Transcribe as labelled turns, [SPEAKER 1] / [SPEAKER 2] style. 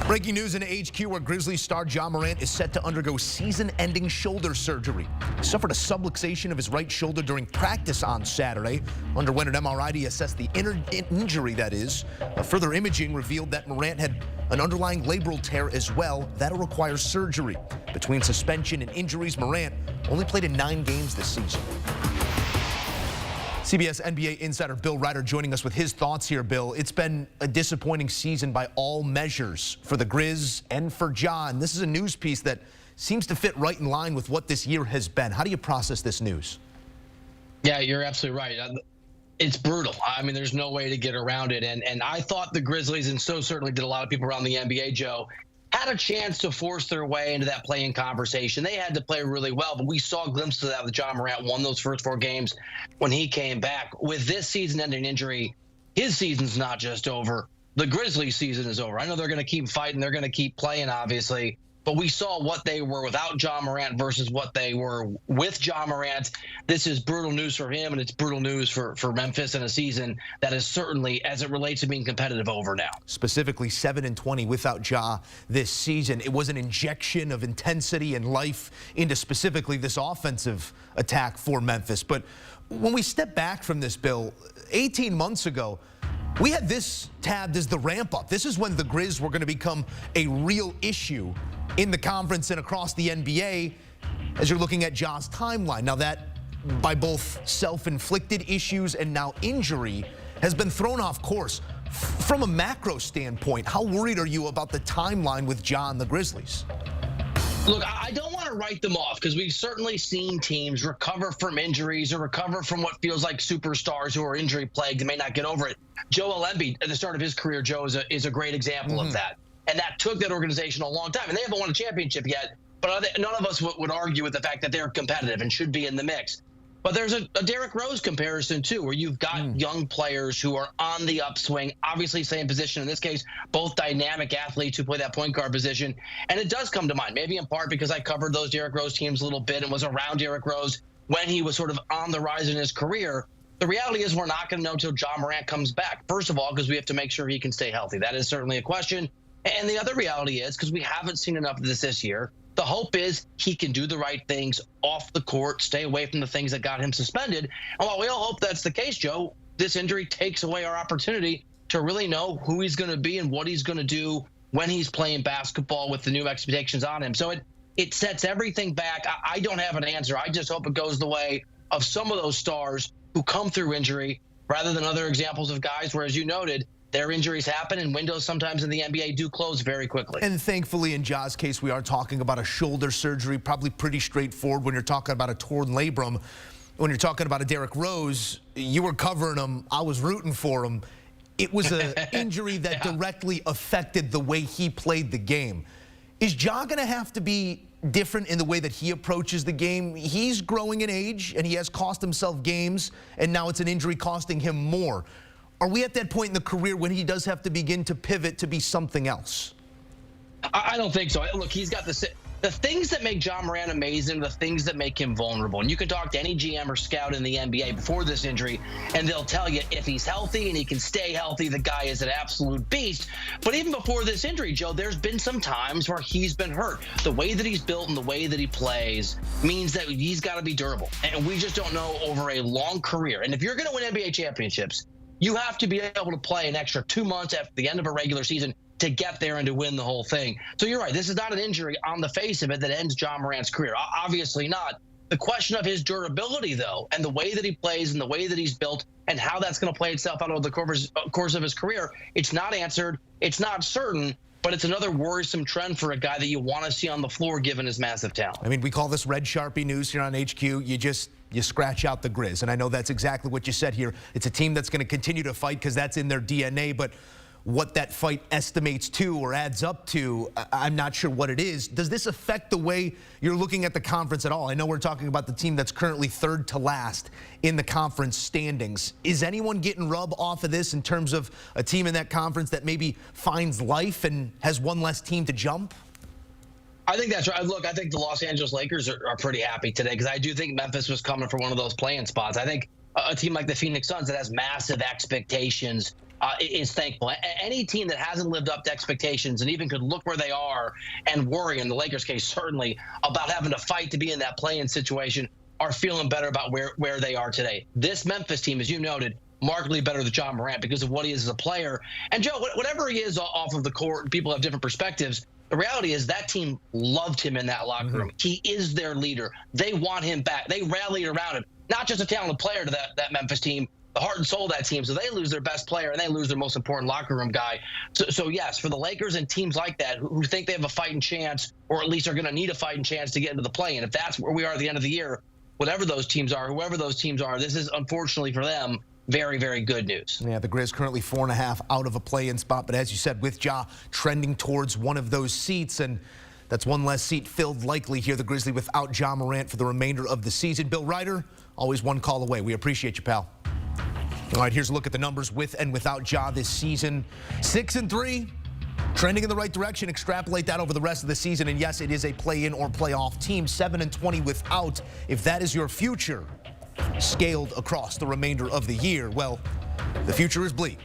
[SPEAKER 1] Breaking news in HQ where Grizzlies star Ja Morant is set to undergo season-ending shoulder surgery. He suffered a subluxation of his right shoulder during practice on Saturday. Underwent an MRI to assess the injury, that is. Further imaging revealed that Morant had an underlying labral tear as well. That'll require surgery. Between suspension and injuries, Morant only played in 9 games this season. CBS NBA insider Bill Reiter joining us with his thoughts here. Bill, it's been a disappointing season by all measures for the Grizz and for Ja. And this is a news piece that seems to fit right in line with what this year has been. How do you process this news?
[SPEAKER 2] Yeah, you're absolutely right. It's brutal. I mean, there's no way to get around it. And I thought the Grizzlies, and so certainly did a lot of people around the NBA, Joe, had a chance to force their way into that play-in conversation. They had to play really well, but we saw glimpses of that with Ja Morant, won those first 4 games when he came back. With this season-ending injury, his season's not just over. The Grizzlies' season is over. I know they're going to keep fighting. They're going to keep playing, obviously. But we saw what they were without Ja Morant versus what they were with Ja Morant. This is brutal news for him, and it's brutal news for Memphis in a season that is certainly, as it relates to being competitive, over now.
[SPEAKER 1] Specifically 7-20 without Ja this season. It was an injection of intensity and life into specifically this offensive attack for Memphis. But when we step back from this, Bill, 18 months ago, we had this tabbed as the ramp up. This is when the Grizz were going to become a real issue in the conference and across the NBA as you're looking at Ja's timeline. Now that, by both self-inflicted issues and now injury, has been thrown off course. From a macro standpoint, how worried are you about the timeline with Ja and the Grizzlies?
[SPEAKER 2] Look, I don't want to write them off because we've certainly seen teams recover from injuries or recover from what feels like superstars who are injury-plagued and may not get over it. Joel Embiid, at the start of his career, Joe, is a great example of that. And that took that organization a long time. And they haven't won a championship yet, but none of us would argue with the fact that they're competitive and should be in the mix. But there's a Derrick Rose comparison, too, where you've got young players who are on the upswing, obviously same position. In this case, both dynamic athletes who play that point guard position. And it does come to mind, maybe in part because I covered those Derrick Rose teams a little bit and was around Derrick Rose when he was sort of on the rise in his career. The reality is we're not going to know until Ja Morant comes back. First of all, because we have to make sure he can stay healthy. That is certainly a question. And the other reality is, because we haven't seen enough of this year, the hope is he can do the right things off the court, stay away from the things that got him suspended. And while we all hope that's the case, Joe, this injury takes away our opportunity to really know who he's going to be and what he's going to do when he's playing basketball with the new expectations on him. So it sets everything back. I don't have an answer. I just hope it goes the way of some of those stars who come through injury rather than other examples of guys where, as you noted, their injuries happen, and windows sometimes in the NBA do close very quickly.
[SPEAKER 1] And thankfully, in Ja's case, we are talking about a shoulder surgery, probably pretty straightforward when you're talking about a torn labrum. When you're talking about a Derrick Rose, you were covering him. I was rooting for him. It was an injury that directly affected the way he played the game. Is Ja going to have to be different in the way that he approaches the game? He's growing in age, and he has cost himself games, and now it's an injury costing him more. Are we at that point in the career when he does have to begin to pivot to be something else?
[SPEAKER 2] I don't think so. Look, he's got the things that make Ja Morant amazing, the things that make him vulnerable. And you can talk to any GM or scout in the NBA before this injury, and they'll tell you if he's healthy and he can stay healthy, the guy is an absolute beast. But even before this injury, Joe, there's been some times where he's been hurt. The way that he's built and the way that he plays means that he's got to be durable. And we just don't know over a long career. And if you're going to win NBA championships, you have to be able to play an extra 2 months after the end of a regular season to get there and to win the whole thing. So you're right. This is not an injury on the face of it that ends Ja Morant's career. Obviously not. The question of his durability, though, and the way that he plays and the way that he's built and how that's going to play itself out over the course of his career, it's not answered. It's not certain. But it's another worrisome trend for a guy that you want to see on the floor given his massive talent.
[SPEAKER 1] I mean, we call this Red Sharpie news here on HQ. You scratch out the Grizz. And I know that's exactly what you said here. It's a team that's going to continue to fight because that's in their DNA. But what that fight estimates to or adds up to, I'm not sure what it is. Does this affect the way you're looking at the conference at all? I know we're talking about the team that's currently 3rd to last in the conference standings. Is anyone getting rub off of this in terms of a team in that conference that maybe finds life and has one less team to jump?
[SPEAKER 2] I think that's right. Look, I think the Los Angeles Lakers are pretty happy today because I do think Memphis was coming for one of those play-in spots. I think a team like the Phoenix Suns that has massive expectations is thankful. Any team that hasn't lived up to expectations and even could look where they are and worry, in the Lakers' case, certainly, about having to fight to be in that play-in situation are feeling better about where they are today. This Memphis team, as you noted, markedly better than Ja Morant because of what he is as a player. And Joe, whatever he is off of the court, people have different perspectives. The reality is that team loved him in that locker room. He is their leader. They want him back. They rallied around him. Not just a talented player to that Memphis team, the heart and soul of that team. So they lose their best player and they lose their most important locker room guy. So yes, for the Lakers and teams like that who think they have a fighting chance, or at least are going to need a fighting chance to get into the play-in, if that's where we are at the end of the year, whatever those teams are, whoever those teams are, this is unfortunately for them very, very good news.
[SPEAKER 1] Yeah, the Grizz currently 4.5 out of a play-in spot, but as you said, with Ja trending towards one of those seats, and that's one less seat filled likely here, the Grizzlies without Ja Morant for the remainder of the season. Bill Reiter, always one call away. We appreciate you, pal. All right, here's a look at the numbers with and without Ja this season. 6-3. Trending in the right direction. Extrapolate that over the rest of the season. And yes, it is a play-in or playoff team. 7-20 without. If that is your future, scaled across the remainder of the year, well, the future is bleak.